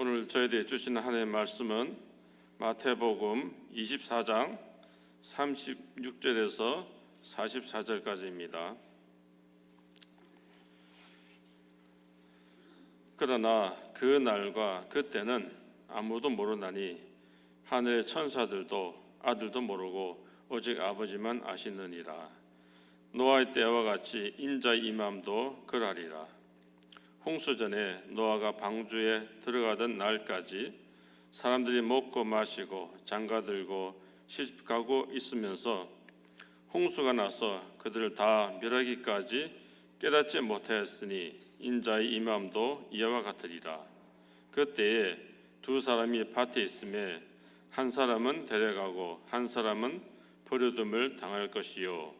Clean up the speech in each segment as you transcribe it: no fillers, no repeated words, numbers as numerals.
오늘 저희들이 주시는 하나님의 말씀은 마태복음 24장 36절에서 44절까지입니다. 그러나 그 날과 그때는 아무도 모르나니 하늘의 천사들도 아들도 모르고 오직 아버지만 아시느니라. 노아의 때와 같이 인자의 임함도 그러하리라. 홍수 전에 노아가 방주에 들어가던 날까지 사람들이 먹고 마시고 장가들고 시집가고 있으면서 홍수가 나서 그들을 다 멸하기까지 깨닫지 못하였으니 인자의 임함도 이와 같으리라. 그때에 두 사람이 밭에 있음에 한 사람은 데려가고 한 사람은 버려둠을 당할 것이요,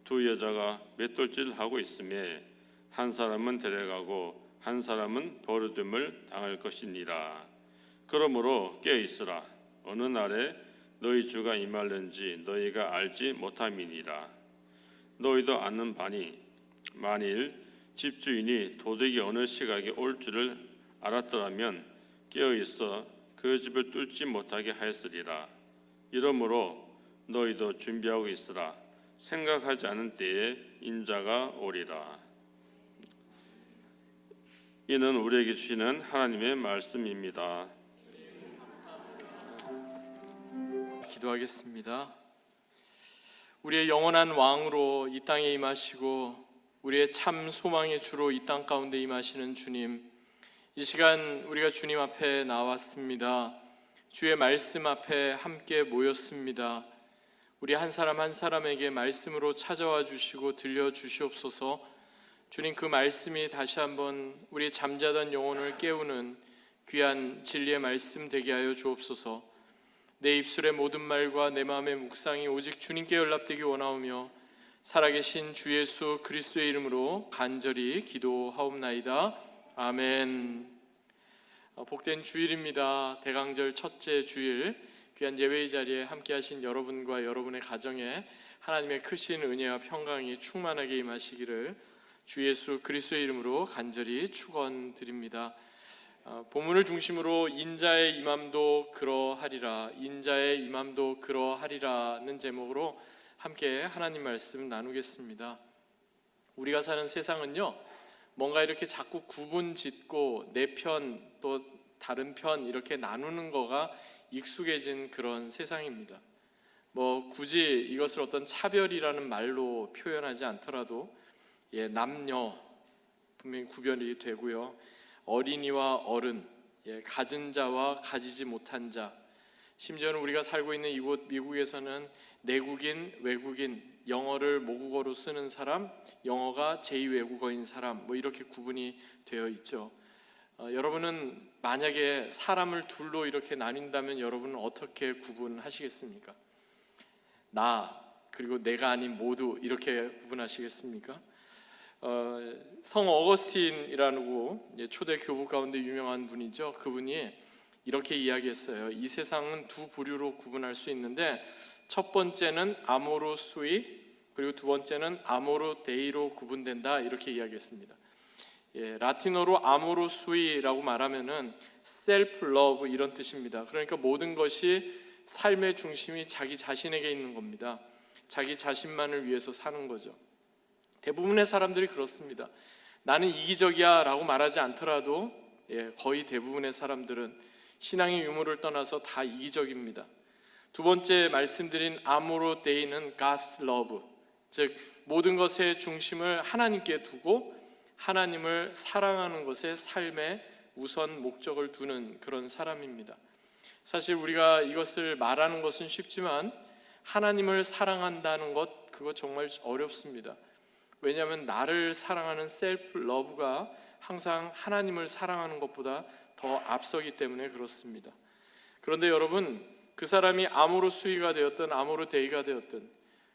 두 여자가 맷돌질하고 있음에 한 사람은 데려가고 한 사람은 버려둠을 당할 것이니라. 그러므로 깨어있으라. 어느 날에 너희 주가 임할는지 너희가 알지 못함이니라. 너희도 아는 바니 만일 집주인이 도둑이 어느 시각에 올 줄을 알았더라면 깨어있어 그 집을 뚫지 못하게 하였으리라. 이러므로 너희도 준비하고 있으라. 생각하지 않은 때에 인자가 오리라. 이는 우리에게 주시는 하나님의 말씀입니다. 기도하겠습니다. 우리의 영원한 왕으로 이 땅에 임하시고 우리의 참 소망의 주로 이 땅 가운데 임하시는 주님, 이 시간 우리가 주님 앞에 나왔습니다. 주의 말씀 앞에 함께 모였습니다. 우리 한 사람 한 사람에게 말씀으로 찾아와 주시고 들려주시옵소서. 주님, 그 말씀이 다시 한번 우리 잠자던 영혼을 깨우는 귀한 진리의 말씀 되게 하여 주옵소서. 내 입술의 모든 말과 내 마음의 묵상이 오직 주님께 연락되기 원하오며 살아계신 주 예수 그리스도의 이름으로 간절히 기도하옵나이다. 아멘. 복된 주일입니다. 대강절 첫째 주일, 귀한 예배의 자리에 함께하신 여러분과 여러분의 가정에 하나님의 크신 은혜와 평강이 충만하게 임하시기를 주 예수 그리스도의 이름으로 간절히 축원드립니다. 본문을 중심으로 인자의 임함도 그러하리라, 인자의 임함도 그러하리라는 제목으로 함께 하나님 말씀 나누겠습니다. 우리가 사는 세상은요, 뭔가 이렇게 자꾸 구분 짓고 내 편 또 다른 편 이렇게 나누는 거가 익숙해진 그런 세상입니다. 굳이 이것을 어떤 차별이라는 말로 표현하지 않더라도 남녀 분명히 구별이 되고요, 어린이와 어른, 가진 자와 가지지 못한 자, 심지어는 우리가 살고 있는 이곳 미국에서는 내국인, 외국인, 영어를 모국어로 쓰는 사람, 영어가 제2외국어인 사람, 이렇게 구분이 되어 있죠. 여러분은 만약에 사람을 둘로 이렇게 나뉜다면 여러분은 어떻게 구분하시겠습니까? 나 그리고 내가 아닌 모두 이렇게 구분하시겠습니까? 성 어거스틴이라고 초대 교부 가운데 유명한 분이죠. 그분이 이렇게 이야기했어요. 이 세상은 두 부류로 구분할 수 있는데, 첫 번째는 아모르 수이, 그리고 두 번째는 아모르 데이로 구분된다, 이렇게 이야기했습니다. 라틴어로 아모르 수이라고 말하면은 셀프 러브 이런 뜻입니다. 그러니까 모든 것이 삶의 중심이 자기 자신에게 있는 겁니다. 자기 자신만을 위해서 사는 거죠. 대부분의 사람들이 그렇습니다. 나는 이기적이야 라고 말하지 않더라도 거의 대부분의 사람들은 신앙의 유무를 떠나서 다 이기적입니다. 두 번째 말씀드린 아모르 데이는 God's love, 즉 모든 것의 중심을 하나님께 두고 하나님을 사랑하는 것에 삶의 우선 목적을 두는 그런 사람입니다. 사실 우리가 이것을 말하는 것은 쉽지만 하나님을 사랑한다는 것, 그거 정말 어렵습니다. 왜냐하면 나를 사랑하는 셀프 러브가 항상 하나님을 사랑하는 것보다 더 앞서기 때문에 그렇습니다. 그런데 여러분, 그 사람이 아모르 수이가 되었든 아모르 데이가 되었든,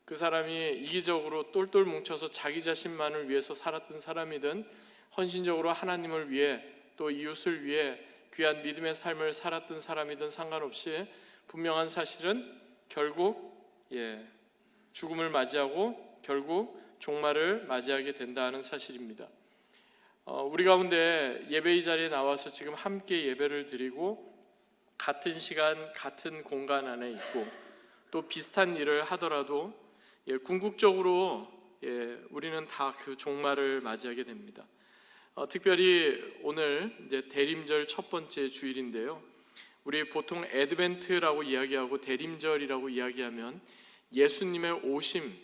그 사람이 이기적으로 똘똘 뭉쳐서 자기 자신만을 위해서 살았던 사람이든 헌신적으로 하나님을 위해 또 이웃을 위해 귀한 믿음의 삶을 살았던 사람이든 상관없이 분명한 사실은 결국 죽음을 맞이하고 결국 종말을 맞이하게 된다는 사실입니다. 우리 가운데 예배의 자리에 나와서 지금 함께 예배를 드리고 같은 시간 같은 공간 안에 있고 또 비슷한 일을 하더라도 궁극적으로 우리는 다 그 종말을 맞이하게 됩니다. 특별히 오늘 이제 대림절 첫 번째 주일인데요. 우리 보통 애드벤트라고 이야기하고 대림절이라고 이야기하면 예수님의 오심,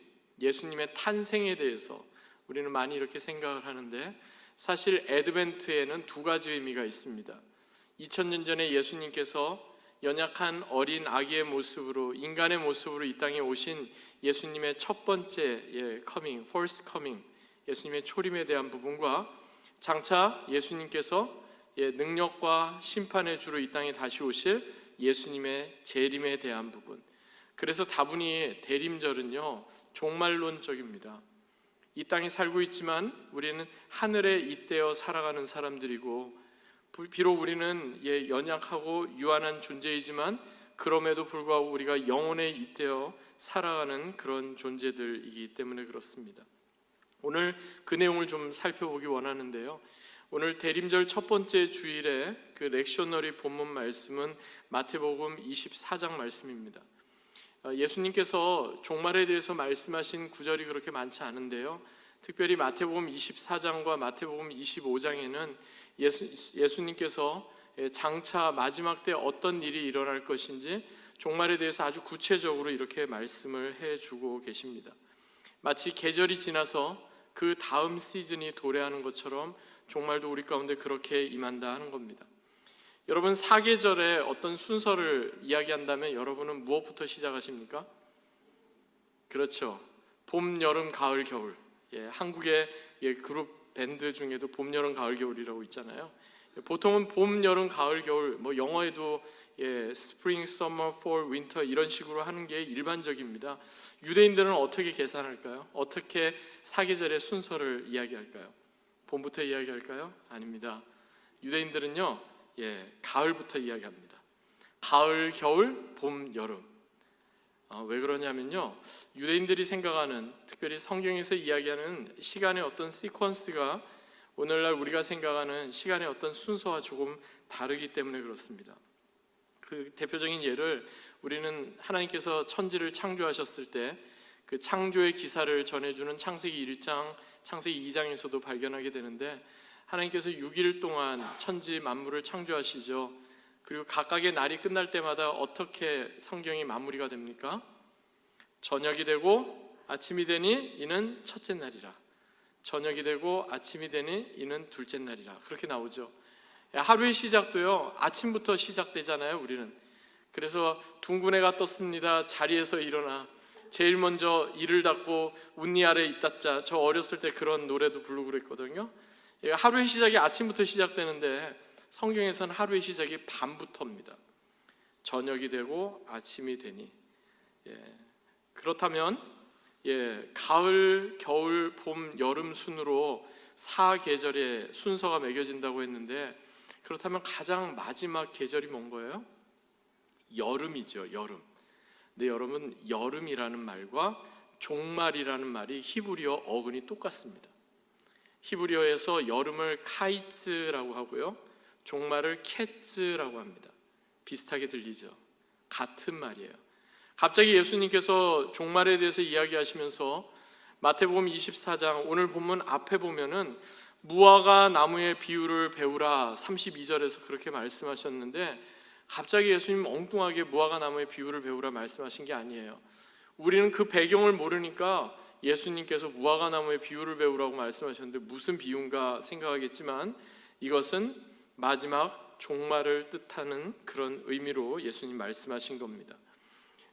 예수님의 탄생에 대해서 우리는 많이 이렇게 생각을 하는데, 사실 애드벤트에는 두 가지 의미가 있습니다. 2000년 전에 예수님께서 연약한 어린 아기의 모습으로, 인간의 모습으로 이 땅에 오신 예수님의 첫 번째 커밍, first coming, 예수님의 초림에 대한 부분과 장차 예수님께서 능력과 심판의 주로 이 땅에 다시 오실 예수님의 재림에 대한 부분. 그래서 다분히 대림절은요 종말론적입니다. 이 땅에 살고 있지만 우리는 하늘에 잇대어 살아가는 사람들이고, 비록 우리는 연약하고 유한한 존재이지만 그럼에도 불구하고 우리가 영혼에 잇대어 살아가는 그런 존재들이기 때문에 그렇습니다. 오늘 그 내용을 좀 살펴보기 원하는데요. 오늘 대림절 첫 번째 주일에 그 렉셔너리 본문 말씀은 마태복음 24장 말씀입니다. 예수님께서 종말에 대해서 말씀하신 구절이 그렇게 많지 않은데요. 특별히 마태복음 24장과 마태복음 25장에는 예수님께서 장차 마지막 때 어떤 일이 일어날 것인지 종말에 대해서 아주 구체적으로 이렇게 말씀을 해주고 계십니다. 마치 계절이 지나서 그 다음 시즌이 도래하는 것처럼 종말도 우리 가운데 그렇게 임한다 하는 겁니다. 여러분, 사계절의 어떤 순서를 이야기한다면 여러분은 무엇부터 시작하십니까? 그렇죠. 봄, 여름, 가을, 겨울. 한국의 그룹 밴드 중에도 봄, 여름, 가을, 겨울이라고 있잖아요. 보통은 봄, 여름, 가을, 겨울, 영어에도 spring, summer, fall, winter 이런 식으로 하는 게 일반적입니다. 유대인들은 어떻게 계산할까요? 어떻게 사계절의 순서를 이야기할까요? 봄부터 이야기할까요? 아닙니다. 유대인들은요, 가을부터 이야기합니다. 가을, 겨울, 봄, 여름. 왜 그러냐면요, 유대인들이 생각하는, 특별히 성경에서 이야기하는 시간의 어떤 시퀀스가 오늘날 우리가 생각하는 시간의 어떤 순서와 조금 다르기 때문에 그렇습니다. 그 대표적인 예를, 우리는 하나님께서 천지를 창조하셨을 때 그 창조의 기사를 전해주는 창세기 1장, 창세기 2장에서도 발견하게 되는데, 하나님께서 6일 동안 천지 만물을 창조하시죠. 그리고 각각의 날이 끝날 때마다 어떻게 성경이 마무리가 됩니까? 저녁이 되고 아침이 되니 이는 첫째 날이라, 저녁이 되고 아침이 되니 이는 둘째 날이라, 그렇게 나오죠. 하루의 시작도요 아침부터 시작되잖아요, 우리는. 그래서 둥근 해가 떴습니다, 자리에서 일어나, 제일 먼저 이를 닫고 운니 아래 있다자, 저 어렸을 때 그런 노래도 부르고 그랬거든요. 하루의 시작이 아침부터 시작되는데 성경에서는 하루의 시작이 밤부터입니다. 저녁이 되고 아침이 되니. 그렇다면 가을, 겨울, 봄, 여름 순으로 사계절의 순서가 매겨진다고 했는데, 그렇다면 가장 마지막 계절이 뭔 거예요? 여름이죠, 여름. 근데 여러분, 여름이라는 말과 종말이라는 말이 히브리어 어근이 똑같습니다. 히브리어에서 여름을 카이츠라고 하고요, 종말을 캣츠라고 합니다. 비슷하게 들리죠? 같은 말이에요. 갑자기 예수님께서 종말에 대해서 이야기하시면서 마태복음 24장 오늘 본문 앞에 보면은 무화과 나무의 비유를 배우라 32절에서 그렇게 말씀하셨는데, 갑자기 예수님 엉뚱하게 무화과 나무의 비유를 배우라 말씀하신 게 아니에요. 우리는 그 배경을 모르니까 예수님께서 무화과 나무의 비유를 배우라고 말씀하셨는데 무슨 비유인가 생각하겠지만, 이것은 마지막 종말을 뜻하는 그런 의미로 예수님 말씀하신 겁니다.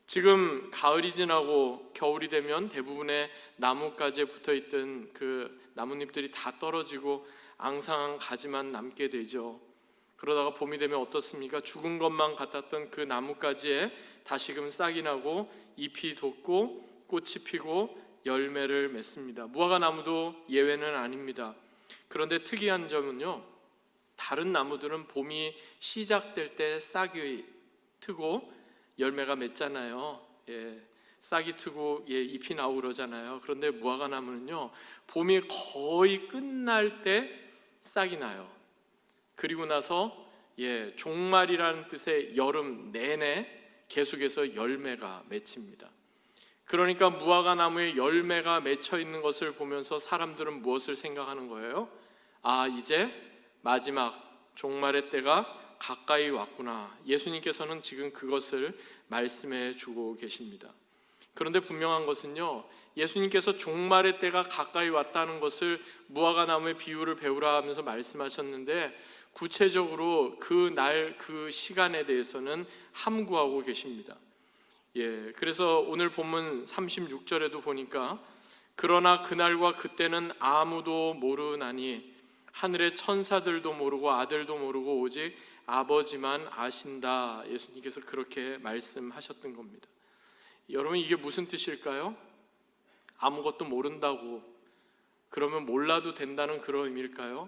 지금 가을이 지나고 겨울이 되면 대부분의 나뭇가지에 붙어있던 그 나뭇잎들이 다 떨어지고 앙상한 가지만 남게 되죠. 그러다가 봄이 되면 어떻습니까? 죽은 것만 같았던 그 나뭇가지에 다시금 싹이 나고 잎이 돋고 꽃이 피고 열매를 맺습니다. 무화과 나무도 예외는 아닙니다. 그런데 특이한 점은요, 다른 나무들은 봄이 시작될 때 싹이 트고 열매가 맺잖아요. 싹이 트고 잎이 나오고 그러잖아요. 그런데 무화과 나무는요, 봄이 거의 끝날 때 싹이 나요. 그리고 나서 종말이라는 뜻의 여름 내내 계속해서 열매가 맺힙니다. 그러니까 무화과 나무에 열매가 맺혀 있는 것을 보면서 사람들은 무엇을 생각하는 거예요? 아, 이제 마지막 종말의 때가 가까이 왔구나. 예수님께서는 지금 그것을 말씀해 주고 계십니다. 그런데 분명한 것은요, 예수님께서 종말의 때가 가까이 왔다는 것을 무화과 나무의 비유를 배우라 하면서 말씀하셨는데, 구체적으로 그 날, 그 시간에 대해서는 함구하고 계십니다. 그래서 오늘 본문 36절에도 보니까, 그러나 그날과 그때는 아무도 모르나니 하늘의 천사들도 모르고 아들도 모르고 오직 아버지만 아신다. 예수님께서 그렇게 말씀하셨던 겁니다. 여러분, 이게 무슨 뜻일까요? 아무것도 모른다고 그러면 몰라도 된다는 그런 의미일까요?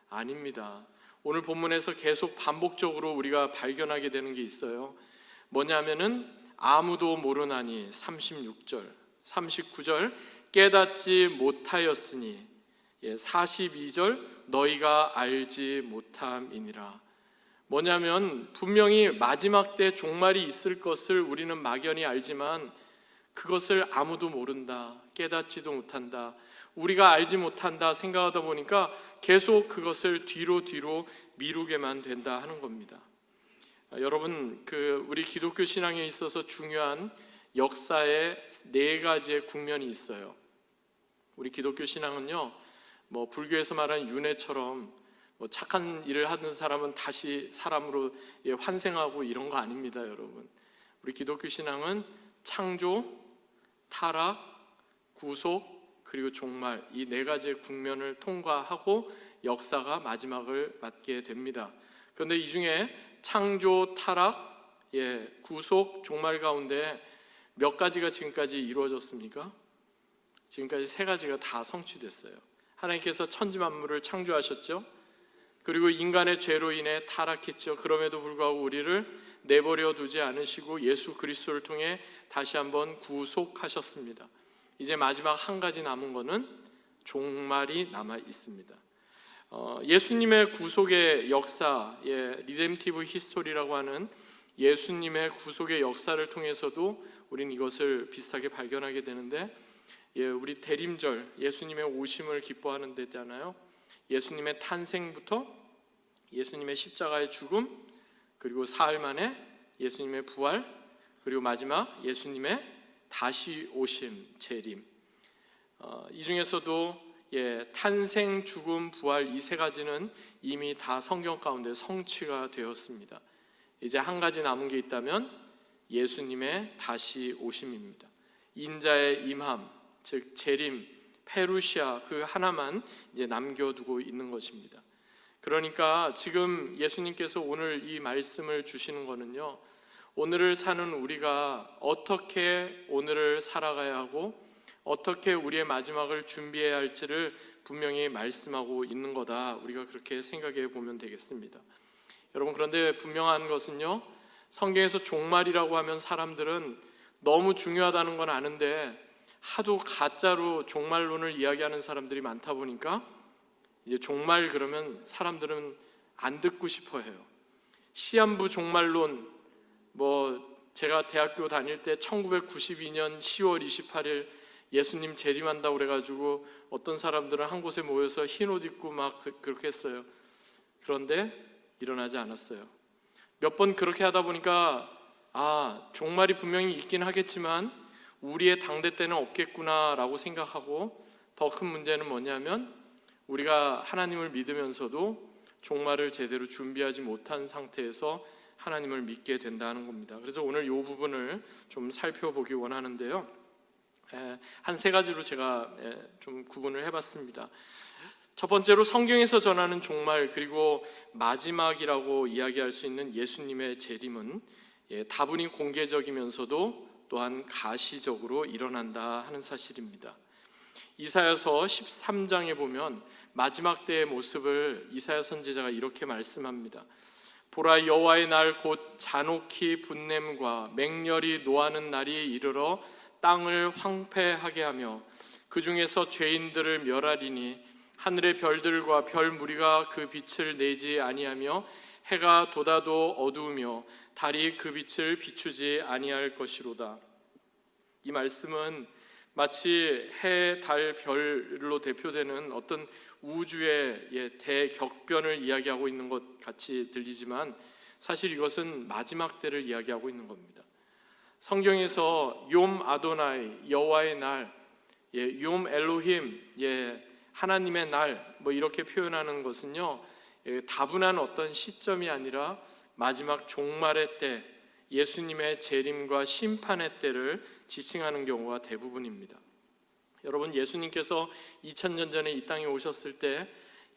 아닙니다. 오늘 본문에서 계속 반복적으로 우리가 발견하게 되는 게 있어요. 뭐냐면은 아무도 모르나니 36절, 39절 깨닫지 못하였으니, 42절 너희가 알지 못함이니라. 뭐냐면 분명히 마지막 때 종말이 있을 것을 우리는 막연히 알지만 그것을 아무도 모른다, 깨닫지도 못한다, 우리가 알지 못한다 생각하다 보니까 계속 그것을 뒤로 미루게만 된다 하는 겁니다. 여러분, 우리 기독교 신앙에 있어서 중요한 역사의 4가지의 국면이 있어요. 우리 기독교 신앙은요, 불교에서 말하는 윤회처럼 착한 일을 하는 사람은 다시 사람으로 환생하고 이런 거 아닙니다, 여러분. 우리 기독교 신앙은 창조, 타락, 구속, 그리고 종말, 이 4가지의 국면을 통과하고 역사가 마지막을 맞게 됩니다. 그런데 이 중에 창조, 타락, 구속, 종말 가운데 몇 가지가 지금까지 이루어졌습니까? 지금까지 3가지가 다 성취됐어요. 하나님께서 천지 만물을 창조하셨죠. 그리고 인간의 죄로 인해 타락했죠. 그럼에도 불구하고 우리를 내버려 두지 않으시고 예수 그리스도를 통해 다시 한번 구속하셨습니다. 이제 마지막 한 가지 남은 거는 종말이 남아 있습니다. 예수님의 구속의 역사, 리뎀티브 히스토리라고 하는 예수님의 구속의 역사를 통해서도 우리는 이것을 비슷하게 발견하게 되는데, 우리 대림절, 예수님의 오심을 기뻐하는 데잖아요. 예수님의 탄생부터 예수님의 십자가의 죽음, 그리고 사흘 만에 예수님의 부활, 그리고 마지막 예수님의 다시 오심, 재림. 이 중에서도 탄생, 죽음, 부활 이 3가지는 이미 다 성경 가운데 성취가 되었습니다. 이제 한 가지 남은 게 있다면 예수님의 다시 오심입니다. 인자의 임함, 즉 재림, 페루시아, 그 하나만 이제 남겨두고 있는 것입니다. 그러니까 지금 예수님께서 오늘 이 말씀을 주시는 거는요, 오늘을 사는 우리가 어떻게 오늘을 살아가야 하고 어떻게 우리의 마지막을 준비해야 할지를 분명히 말씀하고 있는 거다, 우리가 그렇게 생각해 보면 되겠습니다. 여러분, 그런데 분명한 것은요, 성경에서 종말이라고 하면 사람들은 너무 중요하다는 건 아는데 하도 가짜로 종말론을 이야기하는 사람들이 많다 보니까 이제 종말 그러면 사람들은 안 듣고 싶어 해요. 시한부 종말론, 제가 대학교 다닐 때 1992년 10월 28일 예수님 재림한다고 그래가지고 어떤 사람들은 한 곳에 모여서 흰 옷 입고 막 그렇게 했어요. 그런데 일어나지 않았어요. 몇 번 그렇게 하다 보니까 종말이 분명히 있긴 하겠지만 우리의 당대 때는 없겠구나라고 생각하고, 더 큰 문제는 뭐냐면 우리가 하나님을 믿으면서도 종말을 제대로 준비하지 못한 상태에서 하나님을 믿게 된다는 겁니다. 그래서 오늘 이 부분을 좀 살펴보기 원하는데요, 한 3가지로 제가 좀 구분을 해봤습니다. 첫 번째로 성경에서 전하는 종말, 그리고 마지막이라고 이야기할 수 있는 예수님의 재림은 다분히 공개적이면서도 또한 가시적으로 일어난다 하는 사실입니다. 이사야서 13장에 보면 마지막 때의 모습을 이사야 선지자가 이렇게 말씀합니다. 보라, 여호와의 날 곧 잔혹히 분냄과 맹렬히 노하는 날이 이르러 땅을 황폐하게 하며 그 중에서 죄인들을 멸하리니 하늘의 별들과 별 무리가 그 빛을 내지 아니하며 해가 돋아도 어두우며 달이 그 빛을 비추지 아니할 것이로다. 이 말씀은 마치 해, 달, 별로 대표되는 어떤 우주의 대격변을 이야기하고 있는 것 같이 들리지만 사실 이것은 마지막 때를 이야기하고 있는 겁니다. 성경에서 욤 아도나이, 여호와의 날, 욤 엘로힘, 하나님의 날, 이렇게 표현하는 것은요, 다분한 어떤 시점이 아니라 마지막 종말의 때, 예수님의 재림과 심판의 때를 지칭하는 경우가 대부분입니다. 여러분, 예수님께서 2000년 전에 이 땅에 오셨을 때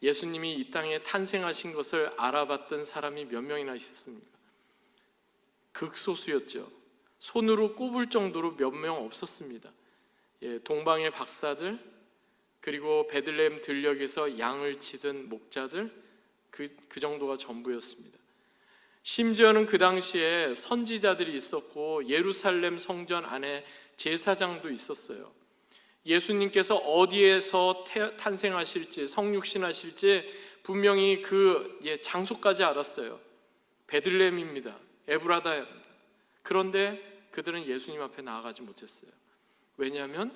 예수님이 이 땅에 탄생하신 것을 알아봤던 사람이 몇 명이나 있었습니까? 극소수였죠. 손으로 꼽을 정도로 몇 명 없었습니다. 동방의 박사들, 그리고 베들레헴 들녘에서 양을 치던 목자들, 그 정도가 전부였습니다. 심지어는 그 당시에 선지자들이 있었고 예루살렘 성전 안에 제사장도 있었어요. 예수님께서 어디에서 탄생하실지, 성육신하실지 분명히 그 장소까지 알았어요. 베들레헴입니다. 에브라다입니다. 그런데 그들은 예수님 앞에 나아가지 못했어요. 왜냐하면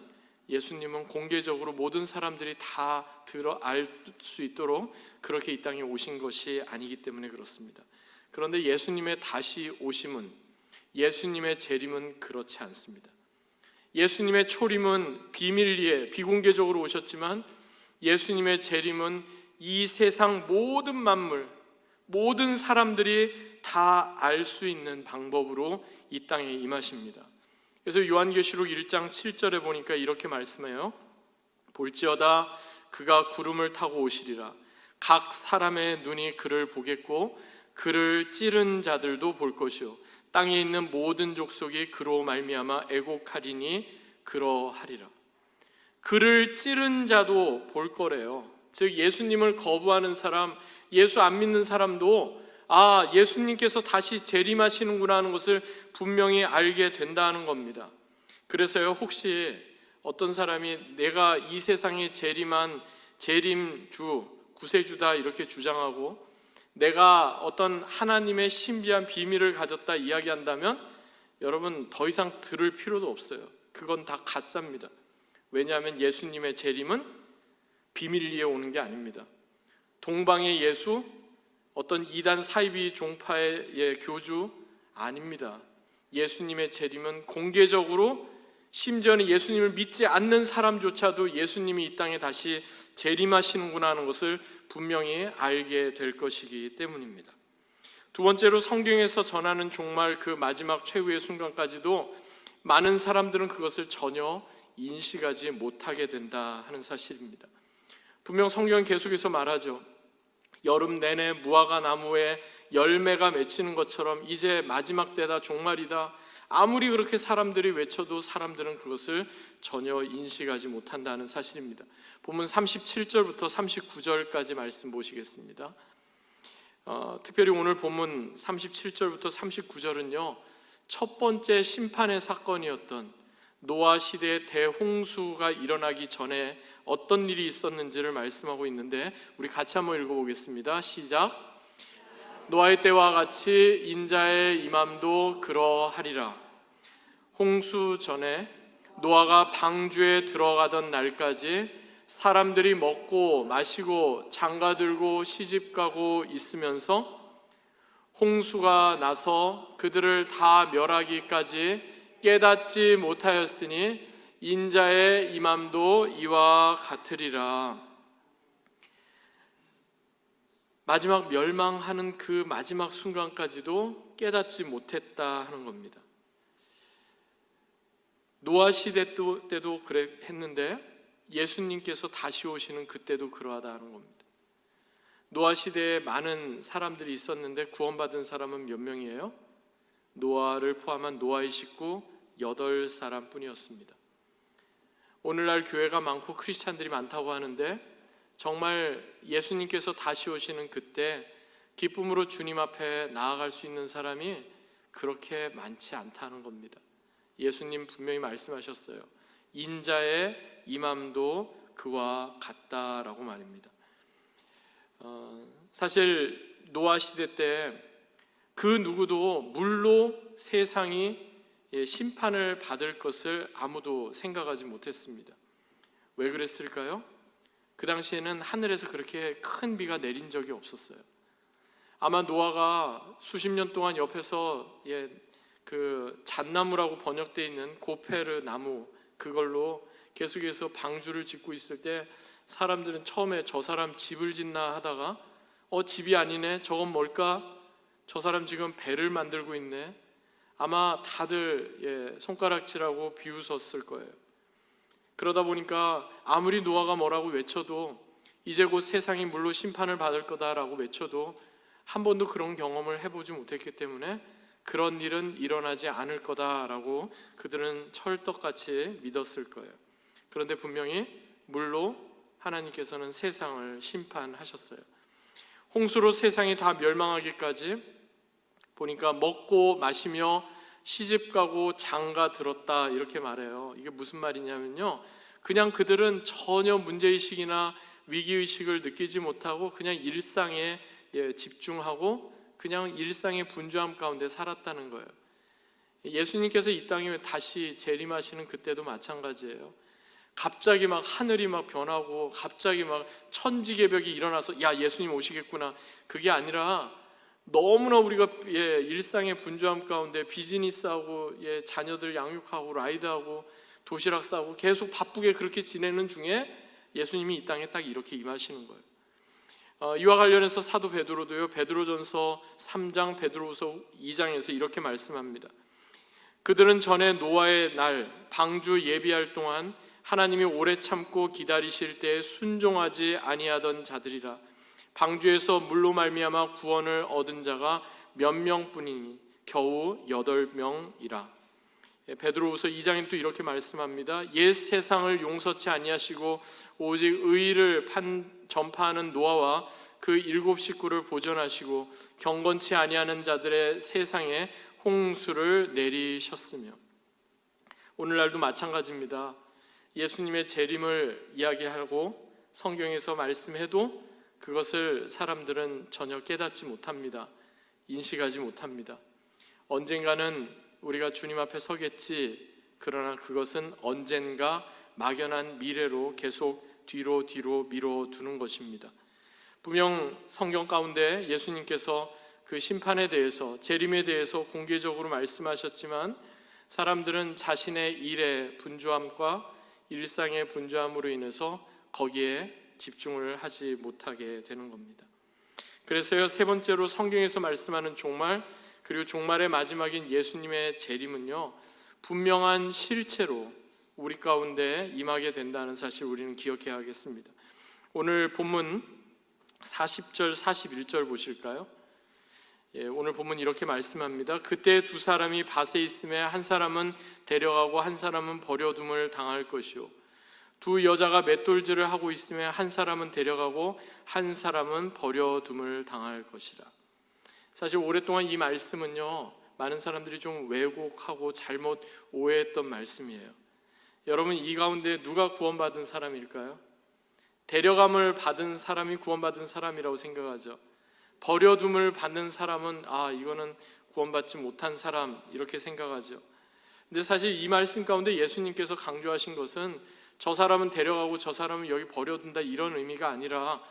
예수님은 공개적으로 모든 사람들이 다 알 수 있도록 그렇게 이 땅에 오신 것이 아니기 때문에 그렇습니다. 그런데 예수님의 다시 오심은, 예수님의 재림은 그렇지 않습니다. 예수님의 초림은 비밀리에 비공개적으로 오셨지만 예수님의 재림은 이 세상 모든 만물, 모든 사람들이 다 알 수 있는 방법으로 이 땅에 임하십니다. 그래서 요한계시록 1장 7절에 보니까 이렇게 말씀해요. 볼지어다 그가 구름을 타고 오시리라. 각 사람의 눈이 그를 보겠고 그를 찌른 자들도 볼 것이요 땅에 있는 모든 족속이 그로 말미암아 애곡하리니 그러하리라. 그를 찌른 자도 볼 거래요. 즉 예수님을 거부하는 사람, 예수 안 믿는 사람도 예수님께서 다시 재림하시는구나 하는 것을 분명히 알게 된다는 겁니다. 그래서요, 혹시 어떤 사람이 내가 이 세상에 재림한 재림주, 구세주다 이렇게 주장하고 내가 어떤 하나님의 신비한 비밀을 가졌다 이야기한다면 여러분 더 이상 들을 필요도 없어요. 그건 다 가짜입니다. 왜냐하면 예수님의 재림은 비밀리에 오는 게 아닙니다. 동방의 예수, 어떤 이단 사이비 종파의 교주 아닙니다. 예수님의 재림은 공개적으로, 심지어는 예수님을 믿지 않는 사람조차도 예수님이 이 땅에 다시 재림하시는구나 하는 것을 분명히 알게 될 것이기 때문입니다. 두 번째로, 성경에서 전하는 종말 그 마지막 최후의 순간까지도 많은 사람들은 그것을 전혀 인식하지 못하게 된다 하는 사실입니다. 분명 성경은 계속해서 말하죠. 여름 내내 무화과 나무에 열매가 맺히는 것처럼 이제 마지막 때다, 종말이다. 아무리 그렇게 사람들이 외쳐도 사람들은 그것을 전혀 인식하지 못한다는 사실입니다. 본문 37절부터 39절까지 말씀 보시겠습니다. 특별히 오늘 본문 37절부터 39절은요, 첫 번째 심판의 사건이었던 노아 시대의 대홍수가 일어나기 전에 어떤 일이 있었는지를 말씀하고 있는데 우리 같이 한번 읽어보겠습니다. 시작. 노아의 때와 같이 인자의 임함도 그러하리라. 홍수 전에 노아가 방주에 들어가던 날까지 사람들이 먹고 마시고 장가들고 시집가고 있으면서 홍수가 나서 그들을 다 멸하기까지 깨닫지 못하였으니 인자의 임함도 이와 같으리라. 마지막 멸망하는 그 마지막 순간까지도 깨닫지 못했다 하는 겁니다. 노아 시대 때도 그랬는데 예수님께서 다시 오시는 그때도 그러하다 하는 겁니다. 노아 시대에 많은 사람들이 있었는데 구원받은 사람은 몇 명이에요? 노아를 포함한 노아의 식구 8사람 뿐이었습니다. 오늘날 교회가 많고 크리스찬들이 많다고 하는데 정말 예수님께서 다시 오시는 그때 기쁨으로 주님 앞에 나아갈 수 있는 사람이 그렇게 많지 않다는 겁니다. 예수님 분명히 말씀하셨어요. 인자의 임함도 그와 같다라고 말입니다. 사실 노아 시대 때 그 누구도 물로 세상이 심판을 받을 것을 아무도 생각하지 못했습니다. 왜 그랬을까요? 그 당시에는 하늘에서 그렇게 큰 비가 내린 적이 없었어요. 아마 노아가 수십 년 동안 옆에서 그 잣나무라고 번역되어 있는 고페르 나무, 그걸로 계속해서 방주를 짓고 있을 때 사람들은 처음에 저 사람 집을 짓나 하다가 집이 아니네, 저건 뭘까? 저 사람 지금 배를 만들고 있네. 아마 다들 손가락질하고 비웃었을 거예요. 그러다 보니까 아무리 노아가 뭐라고 외쳐도 이제 곧 세상이 물로 심판을 받을 거다라고 외쳐도 한 번도 그런 경험을 해보지 못했기 때문에 그런 일은 일어나지 않을 거다라고 그들은 철떡같이 믿었을 거예요. 그런데 분명히 물로 하나님께서는 세상을 심판하셨어요. 홍수로 세상이 다 멸망하기까지 보니까 먹고 마시며 시집가고 장가 들었다 이렇게 말해요. 이게 무슨 말이냐면요, 그냥 그들은 전혀 문제의식이나 위기의식을 느끼지 못하고 그냥 일상에 집중하고 그냥 일상의 분주함 가운데 살았다는 거예요. 예수님께서 이 땅에 다시 재림하시는 그때도 마찬가지예요. 갑자기 막 하늘이 막 변하고 갑자기 막 천지개벽이 일어나서 야, 예수님 오시겠구나, 그게 아니라 너무나 우리가 일상의 분주함 가운데 비즈니스하고 자녀들 양육하고 라이드하고 도시락 싸고 계속 바쁘게 그렇게 지내는 중에 예수님이 이 땅에 딱 이렇게 임하시는 거예요. 이와 관련해서 사도 베드로도요, 베드로전서 3장 베드로후서 2장에서 이렇게 말씀합니다. 그들은 전에 노아의 날 방주 예비할 동안 하나님이 오래 참고 기다리실 때에 순종하지 아니하던 자들이라. 방주에서 물로 말미암아 구원을 얻은 자가 몇 명뿐이니 겨우 8명이라. 베드로후서 2장에 또 이렇게 말씀합니다. 옛 세상을 용서치 아니하시고 오직 의를 전파하는 노아와 그 7 식구를 보존하시고 경건치 아니하는 자들의 세상에 홍수를 내리셨으며. 오늘날도 마찬가지입니다. 예수님의 재림을 이야기하고 성경에서 말씀해도 그것을 사람들은 전혀 깨닫지 못합니다. 인식하지 못합니다. 언젠가는 우리가 주님 앞에 서겠지, 그러나 그것은 언젠가 막연한 미래로 계속 뒤로 미뤄두는 것입니다. 분명 성경 가운데 예수님께서 그 심판에 대해서, 재림에 대해서 공개적으로 말씀하셨지만 사람들은 자신의 일의 분주함과 일상의 분주함으로 인해서 거기에 집중을 하지 못하게 되는 겁니다. 그래서요, 세 번째로 성경에서 말씀하는 종말, 그리고 종말의 마지막인 예수님의 재림은요, 분명한 실체로 우리 가운데 임하게 된다는 사실 우리는 기억해야 하겠습니다. 오늘 본문 40절 41절 보실까요? 오늘 본문 이렇게 말씀합니다. 그때 두 사람이 밭에 있음에 한 사람은 데려가고 한 사람은 버려둠을 당할 것이요, 두 여자가 맷돌질을 하고 있음에 한 사람은 데려가고 한 사람은 버려둠을 당할 것이라. 사실 오랫동안 이 말씀은요, 많은 사람들이 좀 왜곡하고 잘못 오해했던 말씀이에요. 여러분, 이 가운데 누가 구원받은 사람일까요? 데려감을 받은 사람이 구원받은 사람이라고 생각하죠. 버려둠을 받는 사람은 이거는 구원받지 못한 사람, 이렇게 생각하죠. 근데 사실 이 말씀 가운데 예수님께서 강조하신 것은 저 사람은 데려가고 저 사람은 여기 버려둔다, 이런 의미가 아니라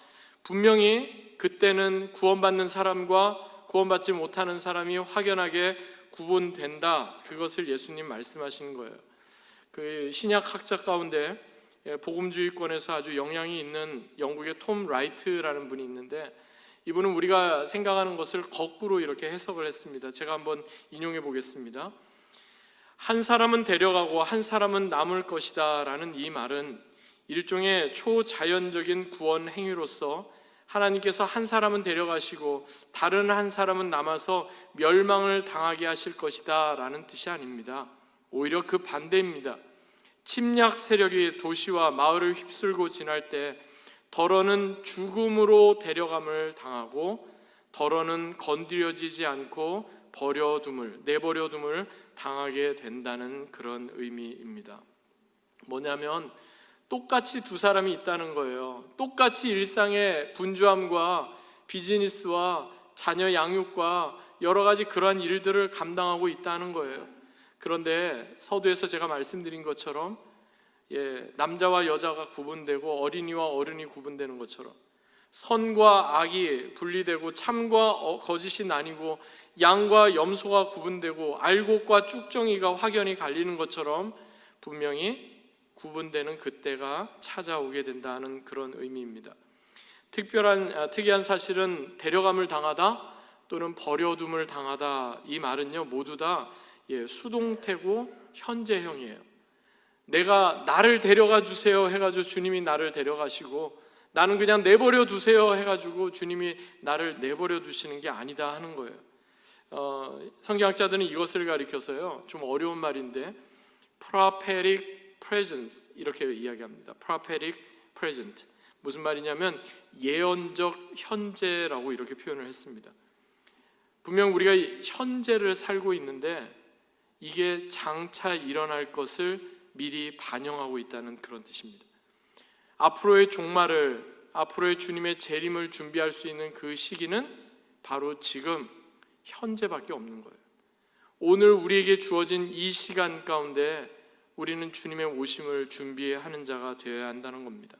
분명히 그때는 구원받는 사람과 구원받지 못하는 사람이 확연하게 구분된다, 그것을 예수님 말씀하신 거예요. 그 신약 학자 가운데 복음주의권에서 아주 영향이 있는 영국의 톰 라이트라는 분이 있는데, 이분은 우리가 생각하는 것을 거꾸로 이렇게 해석을 했습니다. 제가 한번 인용해 보겠습니다. 한 사람은 데려가고 한 사람은 남을 것이다 라는 이 말은 일종의 초자연적인 구원 행위로서 하나님께서 한 사람은 데려가시고 다른 한 사람은 남아서 멸망을 당하게 하실 것이다 라는 뜻이 아닙니다. 오히려 그 반대입니다. 침략 세력이 도시와 마을을 휩쓸고 지날 때 덜어는 죽음으로 데려감을 당하고 덜어는 건드려지지 않고 내버려둠을 당하게 된다는 그런 의미입니다. 뭐냐면 똑같이 두 사람이 있다는 거예요. 똑같이 일상의 분주함과 비즈니스와 자녀 양육과 여러 가지 그러한 일들을 감당하고 있다는 거예요. 그런데 서두에서 제가 말씀드린 것처럼 남자와 여자가 구분되고 어린이와 어른이 구분되는 것처럼 선과 악이 분리되고 참과 거짓이 나뉘고 양과 염소가 구분되고 알곡과 쭉정이가 확연히 갈리는 것처럼 분명히 구분되는 그때가 찾아오게 된다는 그런 의미입니다. 특이한 사실은 데려감을 당하다 또는 버려둠을 당하다, 이 말은요 모두 다 수동태고 현재형이에요. 내가 나를 데려가 주세요 해가지고 주님이 나를 데려가시고, 나는 그냥 내버려 두세요 해가지고 주님이 나를 내버려 두시는 게 아니다 하는 거예요. 성경학자들은 이것을 가리켜서요, 좀 어려운 말인데 prophetic presence 이렇게 이야기합니다. prophetic present, 무슨 말이냐면 예언적 현재라고 이렇게 표현을 했습니다. 분명 우리가 현재를 살고 있는데 이게 장차 일어날 것을 미리 반영하고 있다는 그런 뜻입니다. 앞으로의 종말을, 앞으로의 주님의 재림을 준비할 수 있는 그 시기는 바로 지금 현재밖에 없는 거예요. 오늘 우리에게 주어진 이 시간 가운데 우리는 주님의 오심을 준비하는 자가 되어야 한다는 겁니다.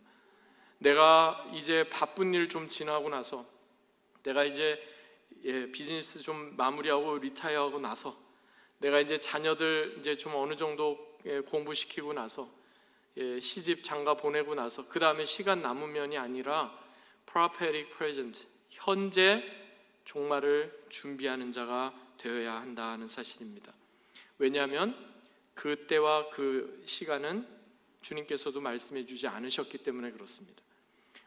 내가 이제 바쁜 일 좀 지나고 나서, 내가 이제 비즈니스 좀 마무리하고 리타이어하고 나서, 내가 이제 자녀들 이제 좀 어느 정도 공부시키고 나서, 시집 장가 보내고 나서 그 다음에 시간 남으면이 아니라 prophetic present, 현재 종말을 준비하는 자가 되어야 한다는 사실입니다. 왜냐하면 그때와 그 시간은 주님께서도 말씀해 주지 않으셨기 때문에 그렇습니다.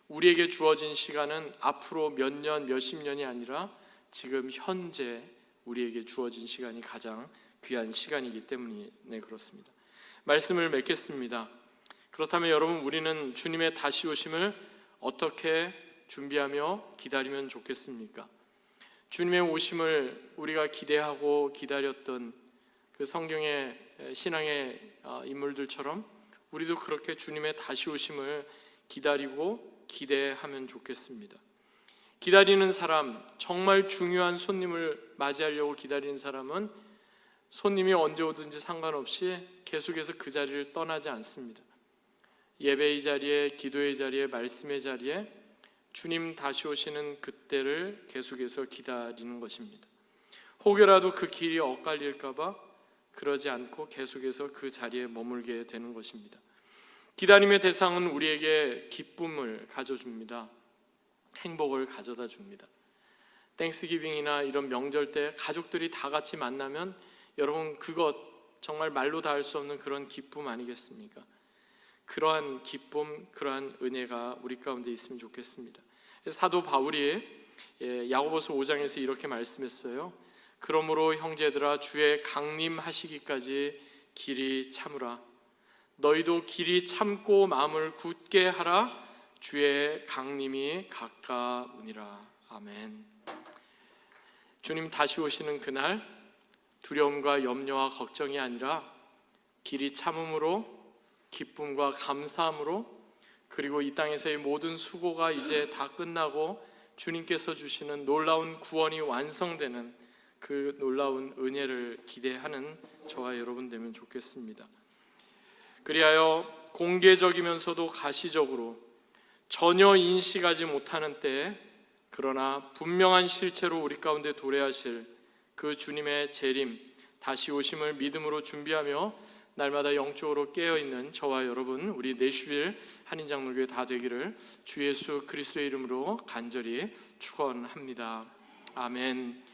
우리에게 주어진 시간은 앞으로 몇 년, 몇십 년이 아니라 지금 현재 우리에게 주어진 시간이 가장 귀한 시간이기 때문에 그렇습니다. 말씀을 맺겠습니다. 그렇다면 여러분, 우리는 주님의 다시 오심을 어떻게 준비하며 기다리면 좋겠습니까? 주님의 오심을 우리가 기대하고 기다렸던 그 성경의 신앙의 인물들처럼 우리도 그렇게 주님의 다시 오심을 기다리고 기대하면 좋겠습니다. 기다리는 사람, 정말 중요한 손님을 맞이하려고 기다리는 사람은 손님이 언제 오든지 상관없이 계속해서 그 자리를 떠나지 않습니다. 예배의 자리에, 기도의 자리에, 말씀의 자리에 주님 다시 오시는 그때를 계속해서 기다리는 것입니다. 혹여라도 그 길이 엇갈릴까 봐 그러지 않고 계속해서 그 자리에 머물게 되는 것입니다. 기다림의 대상은 우리에게 기쁨을 가져줍니다. 행복을 가져다 줍니다. 땡스기빙이나 이런 명절 때 가족들이 다 같이 만나면 여러분, 그것 정말 말로 다 할 수 없는 그런 기쁨 아니겠습니까? 그러한 기쁨, 그러한 은혜가 우리 가운데 있으면 좋겠습니다. 사도 바울이 야고보서 5장에서 이렇게 말씀했어요. 그러므로 형제들아, 주의 강림하시기까지 길이 참으라. 너희도 길이 참고 마음을 굳게 하라. 주의 강림이 가까우니라. 아멘. 주님 다시 오시는 그날, 두려움과 염려와 걱정이 아니라 길이 참음으로, 기쁨과 감사함으로, 그리고 이 땅에서의 모든 수고가 이제 다 끝나고 주님께서 주시는 놀라운 구원이 완성되는 그 놀라운 은혜를 기대하는 저와 여러분 되면 좋겠습니다. 그리하여 공개적이면서도 가시적으로 전혀 인식하지 못하는 때에, 그러나 분명한 실체로 우리 가운데 도래하실 그 주님의 재림, 다시 오심을 믿음으로 준비하며 날마다 영적으로 깨어있는 저와 여러분, 우리 내슈빌 한인장로교회 다 되기를 주 예수 그리스도의 이름으로 간절히 축원합니다. 아멘.